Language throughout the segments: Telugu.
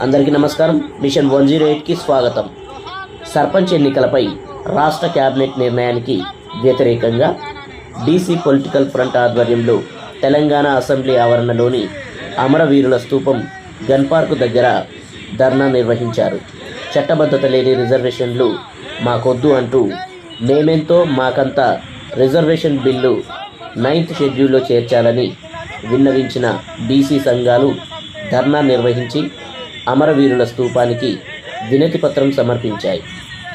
అందరికీ నమస్కారం. మిషన్ 108కి స్వాగతం. సర్పంచ్ ఎన్నికలపై రాష్ట్ర కేబినెట్ నిర్ణయానికి వ్యతిరేకంగా డీసీ పొలిటికల్ ఫ్రంట్ ఆధ్వర్యంలో తెలంగాణ అసెంబ్లీ ఆవరణలోని అమరవీరుల స్తూపం గన్ పార్కు దగ్గర ధర్నా నిర్వహించారు. చట్టబద్ధత లేని రిజర్వేషన్లు మాకొద్దు అంటూ మేమెంతో మాకంత రిజర్వేషన్ బిల్లు 9th షెడ్యూల్లో చేర్చాలని విన్నవించిన బీసీ సంఘాలు ధర్నా నిర్వహించి అమరవీరుల స్తూపానికి వినతి పత్రం సమర్పించాయి.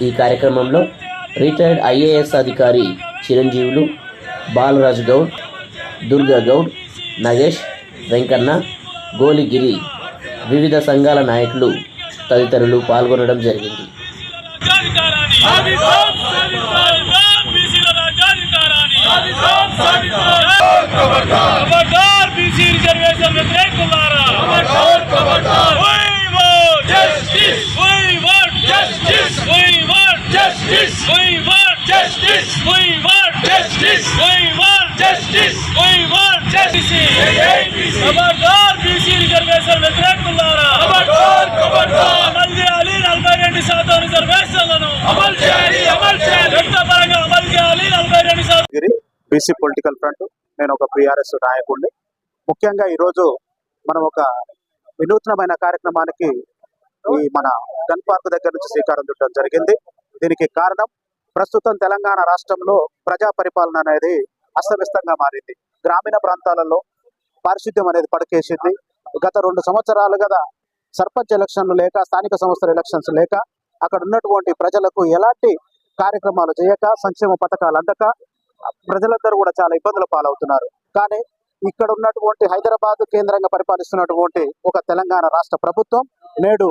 ఈ కార్యక్రమంలో రిటైర్డ్ ఐఏఎస్ అధికారి చిరంజీవులు, బాలరాజు గౌడ్, దుర్గా గౌడ్, నగేష్, వెంకన్న, గోలిగిరి, వివిధ సంఘాల నాయకులు తదితరులు పాల్గొనడం జరిగింది. బీసీ పొలిటికల్ ఫ్రంట్, నేను ఒక బీఆర్ఎస్ నాయకుడిని. ముఖ్యంగా ఈరోజు మనం ఒక వినూత్నమైన కార్యక్రమానికి ఈ మన గన్ పార్క్ దగ్గర నుంచి శ్రీకారం చుట్టడం జరిగింది. దీనికి కారణం ప్రస్తుతం తెలంగాణ రాష్ట్రంలో ప్రజా పరిపాలన అనేది అస్తవ్యస్తంగా మారింది. గ్రామీణ ప్రాంతాలలో పారిశుద్ధ్యం అనేది పడకేసింది. గత 2 సంవత్సరాలుగా సర్పంచ్ ఎలక్షన్లు లేక, స్థానిక సంస్థల ఎలక్షన్స్ లేక, అక్కడ ఉన్నటువంటి ప్రజలకు ఎలాంటి కార్యక్రమాలు చేయక, సంక్షేమ పథకాలు అందక ప్రజలందరూ కూడా చాలా ఇబ్బందుల పాలవుతున్నారు. కానీ ఇక్కడ ఉన్నటువంటి హైదరాబాద్ కేంద్రంగా పరిపాలిస్తున్నటువంటి ఒక తెలంగాణ రాష్ట్ర ప్రభుత్వం నేడు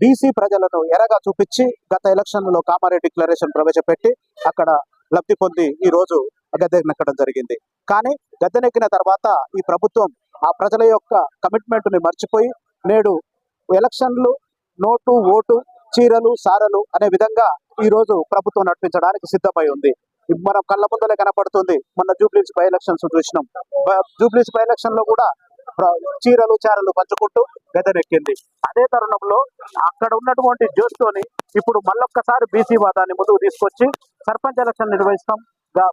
బీసీ ప్రజలను ఎరగా చూపించి గత ఎలక్షన్లలో కామారెడ్డి డిక్లరేషన్ ప్రవేశపెట్టి అక్కడ లబ్ధి పొంది ఈ రోజు గద్దెనెక్కడం జరిగింది. కానీ గద్దెనెక్కిన తర్వాత ఈ ప్రభుత్వం ఆ ప్రజల యొక్క కమిట్మెంట్ ని మర్చిపోయి నేడు ఎలక్షన్లు, నోటు, ఓటు, చీరలు, సారలు అనే విధంగా ఈ రోజు ప్రభుత్వం నడిపించడానికి సిద్ధమై ఉంది. మనం కళ్ళ ముందలే కనపడుతుంది. మొన్న జూబ్లీస్ బై ఎలక్షన్స్ చూసినాం. జూబ్లీస్ బై ఎలక్షన్ లో కూడా చీరలు, చారలు పంచుకుంటూ గద్దెనెక్కింది. అదే తరుణంలో అక్కడ ఉన్నటువంటి జోష్తోని ఇప్పుడు మళ్ళొక్కసారి బీసీ వాదాన్ని ముందుకు తీసుకొచ్చి సర్పంచ్ ఎలక్షన్ నిర్వహిస్తాం,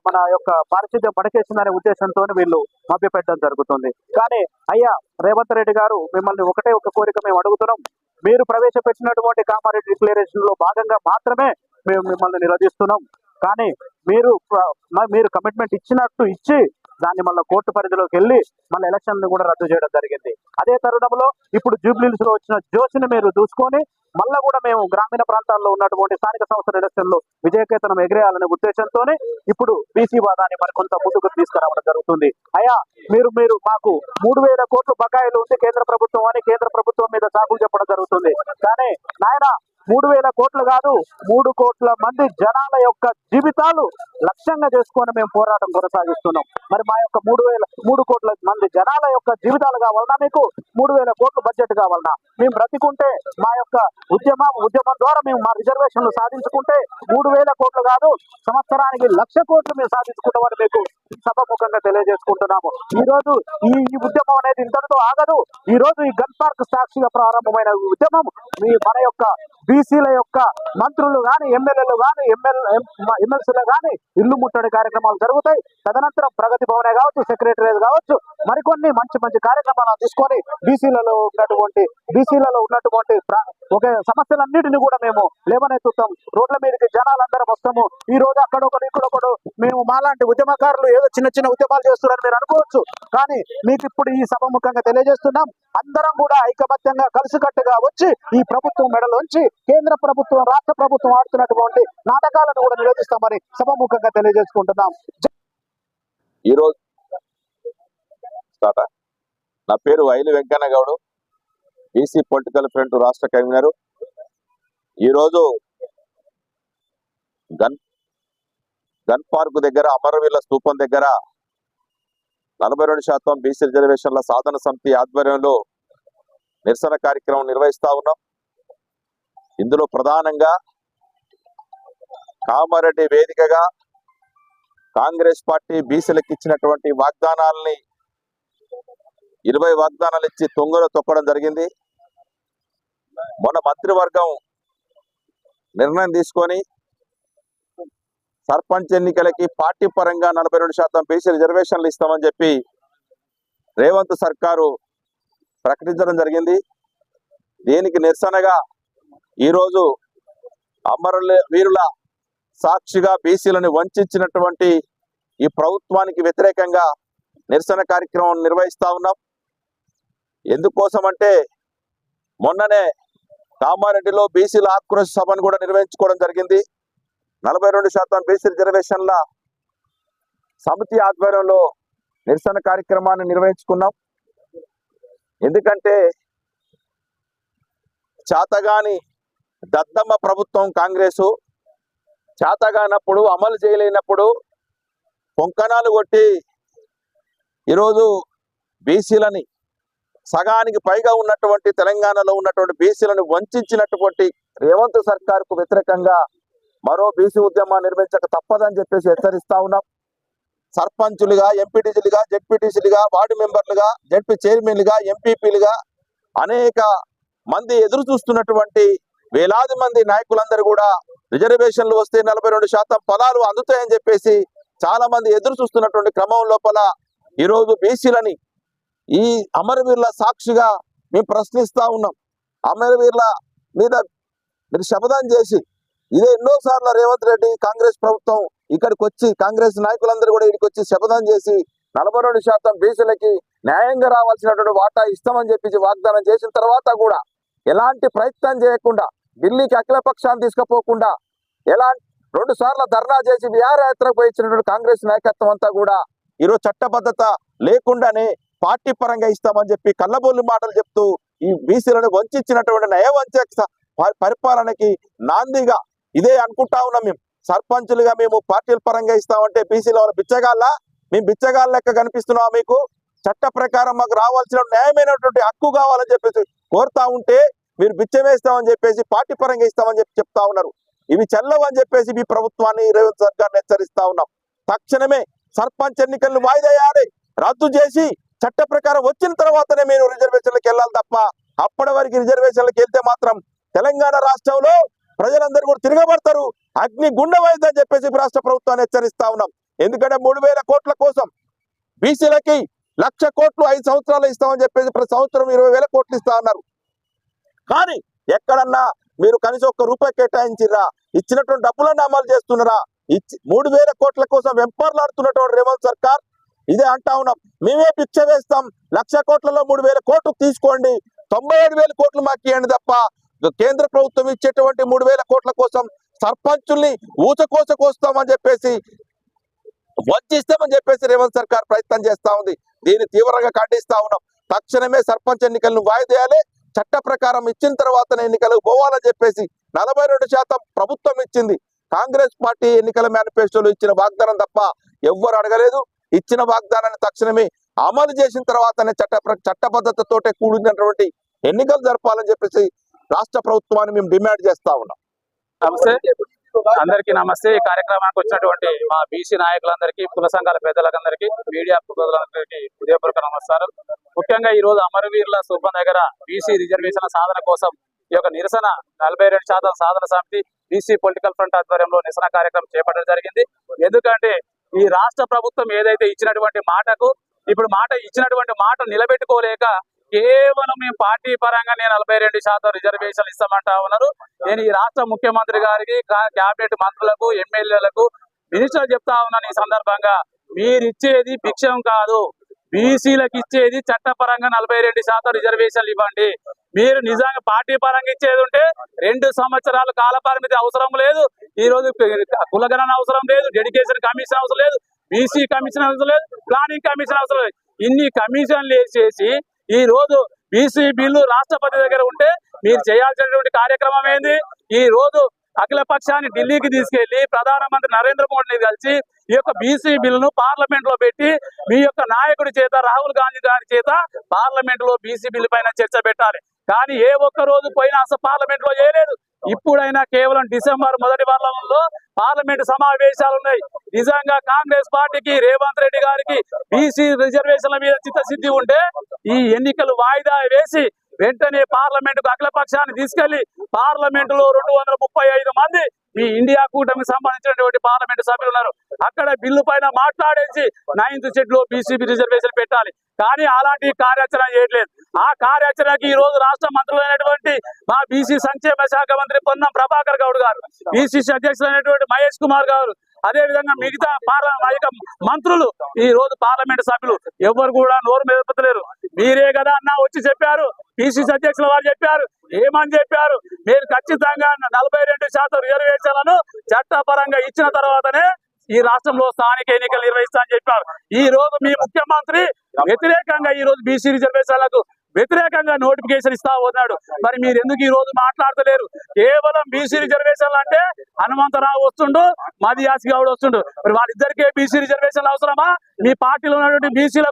మన యొక్క పారిశుద్ధ్యం పడకేసిందనే ఉద్దేశంతో వీళ్ళు మభ్యపెట్టడం జరుగుతుంది. కానీ అయ్యా రేవంత్ రెడ్డి గారు, మిమ్మల్ని ఒకటే ఒక కోరిక మేము అడుగుతున్నాం. మీరు ప్రవేశపెట్టినటువంటి కామారెడ్డి డిక్లరేషన్ లో భాగంగా మాత్రమే మేము మిమ్మల్ని నిరోధిస్తున్నాం. కానీ మీరు కమిట్మెంట్ ఇచ్చినట్టు ఇచ్చి దాన్ని మళ్ళీ కోర్టు పరిధిలోకి వెళ్ళి మళ్ళీ ఎలక్షన్ కూడా రద్దు చేయడం జరిగింది. అదే తరుణంలో ఇప్పుడు జూబ్లీస్ లో వచ్చిన జోష్ని మీరు చూసుకొని మళ్ళా కూడా మేము గ్రామీణ ప్రాంతాల్లో ఉన్నటువంటి స్థానిక సంస్థల ఎలక్షన్లో విజయకేతనం ఎగిరేయాలనే ఉద్దేశంతోనే ఇప్పుడు బీసీ వాదాన్ని మరి కొంత ముందుకు తీసుకురావడం జరుగుతుంది. అయ్యా మీరు మాకు 3,000 కోట్లు బకాయిలు ఉంది కేంద్ర ప్రభుత్వం అని కేంద్ర ప్రభుత్వం మీద సాకులు చెప్పడం జరుగుతుంది. కానీ నాయన 3,000 కోట్లు కాదు, 3 కోట్ల మంది జనాల యొక్క జీవితాలు లక్ష్యంగా చేసుకొని మేము పోరాటం కొనసాగిస్తున్నాం. మరి మా యొక్క 3 కోట్ల మంది జనాల యొక్క జీవితాలు కావాలన్నా, మీకు 3,000 కోట్లు బడ్జెట్ కావాలన్నా, మేము బ్రతికుంటే మా యొక్క ఉద్యమం ద్వారా మేము మా రిజర్వేషన్లు సాధించుకుంటే 3,000 కోట్లు కాదు, సంవత్సరానికి 1,00,000 కోట్లు మేము సాధించుకుంటామని మీకు సభముఖంగా తెలియజేసుకుంటున్నాము. ఈ రోజు ఈ ఉద్యమం అనేది ఇంతటితో ఆగదు. ఈ రోజు ఈ గన్ పార్క్ సాక్షిగా ప్రారంభమైన ఉద్యమం మన యొక్క బీసీల యొక్క మంత్రులు కానీ, ఎమ్మెల్యేలు కానీ, ఎమ్మెల్సీలు కానీ ఇల్లు ముట్టడి కార్యక్రమాలు జరుగుతాయి. తదనంతరం ప్రగతి భవనే కావచ్చు, సెక్రటరియట్ కావచ్చు, మరికొన్ని మంచి కార్యక్రమాలను తీసుకొని బీసీలలో ఉన్నటువంటి ఒక సమస్యలన్నిటిని కూడా మేము లేవనెత్తుతాం. రోడ్ల మీదకి జనాలందరం వస్తాము. ఈ రోజు అక్కడొకడు ఇక్కడొకడు మేము మాలాంటి ఉద్యమకారులు ఏదో చిన్న ఉద్యమాలు చేస్తున్నారని మీరు అనుకోవచ్చు. కానీ మీకు ఇప్పుడు ఈ సభముఖంగా తెలియజేస్తున్నాం, అందరం కూడా ఐకమత్యంగా కలిసికట్టుగా వచ్చి ఈ ప్రభుత్వం మెడలోంచి కేంద్ర ప్రభుత్వం, రాష్ట్ర ప్రభుత్వం ఆడుతున్నటువంటి నాటకాలను కూడా నిరోధిస్తామని సభముఖంగా తెలియజేసుకుంటున్నాం. ఈరోజు నా పేరు వైలి వెంకన్న గౌడు, బీసీ పొలిటికల్ ఫ్రంట్ రాష్ట్ర కన్వీనర్. ఈరోజు గన్ పార్క్ దగ్గర, అమరవీరుల స్తూపం దగ్గర 42% బీసీ రిజర్వేషన్ల సాధన సమితి ఆధ్వర్యంలో నిరసన కార్యక్రమం నిర్వహిస్తా ఉన్నాం. ఇందులో ప్రధానంగా కామారెడ్డి వేదికగా కాంగ్రెస్ పార్టీ బీసీలకు ఇచ్చినటువంటి వాగ్దానాలని 20 వాగ్దానాలు ఇచ్చి తొంగలో తొక్కడం జరిగింది. మొన్న మంత్రివర్గం నిర్ణయం తీసుకొని సర్పంచ్ ఎన్నికలకి పార్టీ పరంగా 42% బీసీ రిజర్వేషన్లు ఇస్తామని చెప్పి రేవంత్ సర్కారు ప్రకటించడం జరిగింది. దీనికి నిరసనగా ఈరోజు వీరుల సాక్షిగా బీసీలను వంచినటువంటి ఈ ప్రభుత్వానికి వ్యతిరేకంగా నిరసన కార్యక్రమం నిర్వహిస్తా ఉన్నాం. ఎందుకోసం అంటే మొన్ననే కామారెడ్డిలో బీసీల ఆక్రోశ సభను కూడా నిర్వహించుకోవడం జరిగింది. 42% బీసీ రిజర్వేషన్ల సమితి ఆధ్వర్యంలో నిరసన కార్యక్రమాన్ని నిర్వహించుకున్నాం. ఎందుకంటే చేతగాని దద్దమ్మ ప్రభుత్వం కాంగ్రెసు చేతగానప్పుడు అమలు చేయలేనప్పుడు పొంకణాలు కొట్టి ఈరోజు బీసీలని సగానికి పైగా ఉన్నటువంటి తెలంగాణలో ఉన్నటువంటి బీసీలను వంచినటువంటి రేవంత్ సర్కార్కు వ్యతిరేకంగా మరో బీసీ ఉద్యమాన్ని నిర్వహించక తప్పదని చెప్పేసి హెచ్చరిస్తా ఉన్నాం. సర్పంచులుగా, ఎంపీటీసీలుగా, జెడ్పీటీసీలుగా, వార్డు మెంబర్లుగా, జెడ్పీ చైర్మన్లుగా, ఎంపీపీలుగా అనేక మంది ఎదురు చూస్తున్నటువంటి వేలాది మంది నాయకులందరూ కూడా రిజర్వేషన్లు వస్తే 42% పదాలు అందుతాయని చెప్పేసి చాలా మంది ఎదురు చూస్తున్నటువంటి క్రమం లోపల ఈరోజు బీసీలని ఈ అమరవీరుల సాక్షిగా మేము ప్రశ్నిస్తా ఉన్నాం. అమరవీరుల మీద మీరు శపథం చేసి ఇదే ఎన్నోసార్లు రేవంత్ రెడ్డి కాంగ్రెస్ ప్రభుత్వం ఇక్కడికి వచ్చి కాంగ్రెస్ నాయకులందరూ కూడా ఇక్కడికి వచ్చి శపథం చేసి 42% బీసీలకి న్యాయంగా రావాల్సినటువంటి వాటా ఇస్తామని చెప్పి వాగ్దానం చేసిన తర్వాత కూడా ఎలాంటి ప్రయత్నం చేయకుండా ఢిల్లీకి అఖిలపక్షాన్ని తీసుకుపోకుండా ఎలాంటి 2 సార్లు ధర్నా చేసి విహారయాత్రకు పోయించినటువంటి కాంగ్రెస్ నాయకత్వం అంతా కూడా ఈరోజు చట్టబద్ధత లేకుండానే పార్టీ పరంగా ఇస్తామని చెప్పి కళ్ళబొల్లి మాటలు చెప్తూ ఈ బీసీలను వంచినటువంటి నయవంచక పరిపాలనకి నాందిగా ఇదే అనుకుంటా ఉన్నాం. మేము సర్పంచులుగా మేము పార్టీల పరంగా ఇస్తామంటే బీసీలో బిచ్చగాళ్ళ మేము బిచ్చగాళ్ళ లెక్క కనిపిస్తున్నాం. మీకు చట్ట ప్రకారం మాకు రావాల్సిన న్యాయమైనటువంటి హక్కు కావాలని చెప్పేసి కోరుతా ఉంటే మీరు బిచ్చం వేస్తామని చెప్పేసి పార్టీ పరంగా ఇస్తామని చెప్పి చెప్తా ఉన్నారు. ఇవి చెల్లవని చెప్పేసి మీ ప్రభుత్వాన్ని రేవంత్ సర్కార్ని హెచ్చరిస్తా ఉన్నాం. తక్షణమే సర్పంచ్ ఎన్నికలను వాయిదా వేయాలి, రద్దు చేసి చట్ట ప్రకారం వచ్చిన తర్వాతనే మీరు రిజర్వేషన్లకు వెళ్ళాలి తప్ప అప్పటి వరకు రిజర్వేషన్లకు వెళ్తే మాత్రం తెలంగాణ రాష్ట్రంలో ప్రజలందరూ కూడా తిరగబడతారు, అగ్ని గుండమైందని చెప్పేసి రాష్ట్ర ప్రభుత్వాన్ని హెచ్చరిస్తా ఉన్నాం. ఎందుకంటే 3,000 కోట్ల కోసం బీసీలకి 1,00,000 కోట్లు 5 సంవత్సరాలు ఇస్తామని చెప్పేసి ప్రతి సంవత్సరం 20,000 కోట్లు ఇస్తా ఉన్నారు. కానీ ఎక్కడన్నా మీరు కనీసం ₹1 కేటాయించిరా, ఇచ్చినటువంటి డబ్బులను అమలు చేస్తున్నారా? 3,000 కోట్ల కోసం వెంపర్లాడుతున్నటువంటి రేవంత్ సర్కార్ ఇదే అంటా ఉన్నాం. మేమే భిక్ష వేస్తాం, 1,00,000 కోట్లలో 3,000 కోట్లు తీసుకోండి, 97,000 కోట్లు మాకు ఇవ్వండి తప్ప కేంద్ర ప్రభుత్వం ఇచ్చేటువంటి 3,000 కోట్ల కోసం సర్పంచుల్ని ఊచకోసకొస్తామని చెప్పేసి వంచిస్తామని చెప్పేసి రేవంత్ సర్కార్ ప్రయత్నం చేస్తా ఉంది. దీన్ని తీవ్రంగా ఖండిస్తా ఉన్నాం. తక్షణమే సర్పంచ్ ఎన్నికలను వాయిదేయాలి, చట్ట ప్రకారం ఇచ్చిన తర్వాతనే ఎన్నికలకు పోవాలని చెప్పేసి 42% ప్రభుత్వం ఇచ్చింది. కాంగ్రెస్ పార్టీ ఎన్నికల మేనిఫెస్టోలో ఇచ్చిన వాగ్దానం తప్ప ఎవ్వరు అడగలేదు. ఇచ్చిన వాగ్దానాన్ని తక్షణమే అమలు చేసిన తర్వాతనే చట్టబద్ధతతోటే కూడినటువంటి ఎన్నికలు జరపాలని చెప్పేసి రాష్ట్ర ప్రభుత్వాన్ని మేము డిమాండ్ చేస్తా ఉన్నాం. నమస్తే, అందరికీ నమస్తే. ఈ కార్యక్రమానికి వచ్చినటువంటి మా బీసీ నాయకులందరికీ, కుల సంఘాల పెద్దలందరికీ, మీడియా ప్రజలందరికీ హృదయపూర్వక నమస్కారం. ముఖ్యంగా ఈ రోజు అమరవీరుల స్థూపం దగ్గర బీసీ రిజర్వేషన్ల సాధన కోసం ఈ యొక్క నిరసన 42% సాధన సమితి బీసీ పొలిటికల్ ఫ్రంట్ ఆధ్వర్యంలో నిరసన కార్యక్రమం చేపట్టడం జరిగింది. ఎందుకంటే ఈ రాష్ట్ర ప్రభుత్వం ఏదైతే ఇచ్చినటువంటి మాటకు ఇప్పుడు ఇచ్చినటువంటి మాట నిలబెట్టుకోలేక కేవలం మేము పార్టీ పరంగానే 42% రిజర్వేషన్లు ఇస్తామంటా ఉన్నారు. నేను ఈ రాష్ట్ర ముఖ్యమంత్రి గారికి, క్యాబినెట్ మంత్రులకు, ఎమ్మెల్యేలకు, మినిస్టర్ చెప్తా ఉన్నాను. ఈ సందర్భంగా మీరిచ్చేది భిక్షం కాదు, బీసీలకు ఇచ్చేది చట్టపరంగా 42% రిజర్వేషన్లు ఇవ్వండి. మీరు నిజంగా పార్టీ పరంగా ఇచ్చేది ఉంటే 2 సంవత్సరాల కాల పరిమితి అవసరం లేదు. ఈ రోజు కులగణన అవసరం లేదు, డెడికేషన్ కమిషన్ అవసరం లేదు, బీసీ కమిషన్ అవసరం లేదు, ప్లానింగ్ కమిషన్ అవసరం లేదు. ఇన్ని కమిషన్లు వేసేసి ఈ రోజు బీసీ బిల్లు రాష్ట్రపతి దగ్గర ఉంటే మీరు చేయాల్సినటువంటి కార్యక్రమం ఏంది? ఈ రోజు అఖిల పక్షాన్ని ఢిల్లీకి తీసుకెళ్లి ప్రధానమంత్రి నరేంద్ర మోడీని కలిసి ఈ యొక్క బీసీ బిల్లును పార్లమెంట్ లో పెట్టి మీ యొక్క నాయకుడి చేత, రాహుల్ గాంధీ గారి చేత పార్లమెంట్ లో బీసీ బిల్లు పైన చర్చ పెట్టాలి. కానీ ఏ ఒక్క రోజు పోయినా అసలు పార్లమెంట్ లో చేయలేదు. ఇప్పుడైనా కేవలం డిసెంబర్ మొదటి వారంలో పార్లమెంట్ సమావేశాలు ఉన్నాయి. నిజంగా కాంగ్రెస్ పార్టీకి, రేవంత్ రెడ్డి గారికి బీసీ రిజర్వేషన్ల మీద చిత్తశుద్ధి ఉంటే ఈ ఎన్నికలు వాయిదా వేసి వెంటనే పార్లమెంటుకు అఖిలపక్షాన్ని తీసుకెళ్లి పార్లమెంటులో 235 మంది మీ ఇండియా కూటమికి సంబంధించినటువంటి పార్లమెంటు సభ్యులు ఉన్నారు. అక్కడ బిల్లు పైన మాట్లాడేసి 9th షెడ్యూల్ బీసీబీ రిజర్వేషన్ పెట్టాలి. కానీ అలాంటి కార్యాచరణ చేయట్లేదు. ఆ కార్యాచరణకి ఈ రోజు రాష్ట్ర మంత్రులైనటువంటి మా బీసీ సంక్షేమ శాఖ మంత్రి పొన్నం ప్రభాకర్ గౌడ్ గారు, బీసీసీ అధ్యక్షులైనటువంటి మహేష్ కుమార్ గారు, అదే విధంగా మిగతా మంత్రులు ఈ రోజు పార్లమెంటు సభ్యులు ఎవరు కూడా నోరు మెదపలేరు. మీరే కదా అన్న వచ్చి చెప్పారు, పిసిసి అధ్యక్షుల వారు చెప్పారు. ఏమని చెప్పారు? మీరు ఖచ్చితంగా 42% రిజర్వేషన్లను చట్టపరంగా ఇచ్చిన తర్వాతనే ఈ రాష్ట్రంలో స్థానిక ఎన్నికలు నిర్వహిస్తామని చెప్పారు. ఈ రోజు మీ ముఖ్యమంత్రి వ్యతిరేకంగా ఈ రోజు బీసీ రిజర్వేషన్లకు వ్యతిరేకంగా నోటిఫికేషన్ ఇస్తా ఉన్నాడు. మరి మీరు ఎందుకు ఈ రోజు మాట్లాడతలేరు? కేవలం బీసీ రిజర్వేషన్లు అంటే హనుమంతరావు వస్తుండు, మదియాసి గౌడ్ వస్తుండు. మరి వాళ్ళిద్దరికే బీసీ రిజర్వేషన్లు అవసరమా? మీ పార్టీలో ఉన్నటువంటి బీసీలకు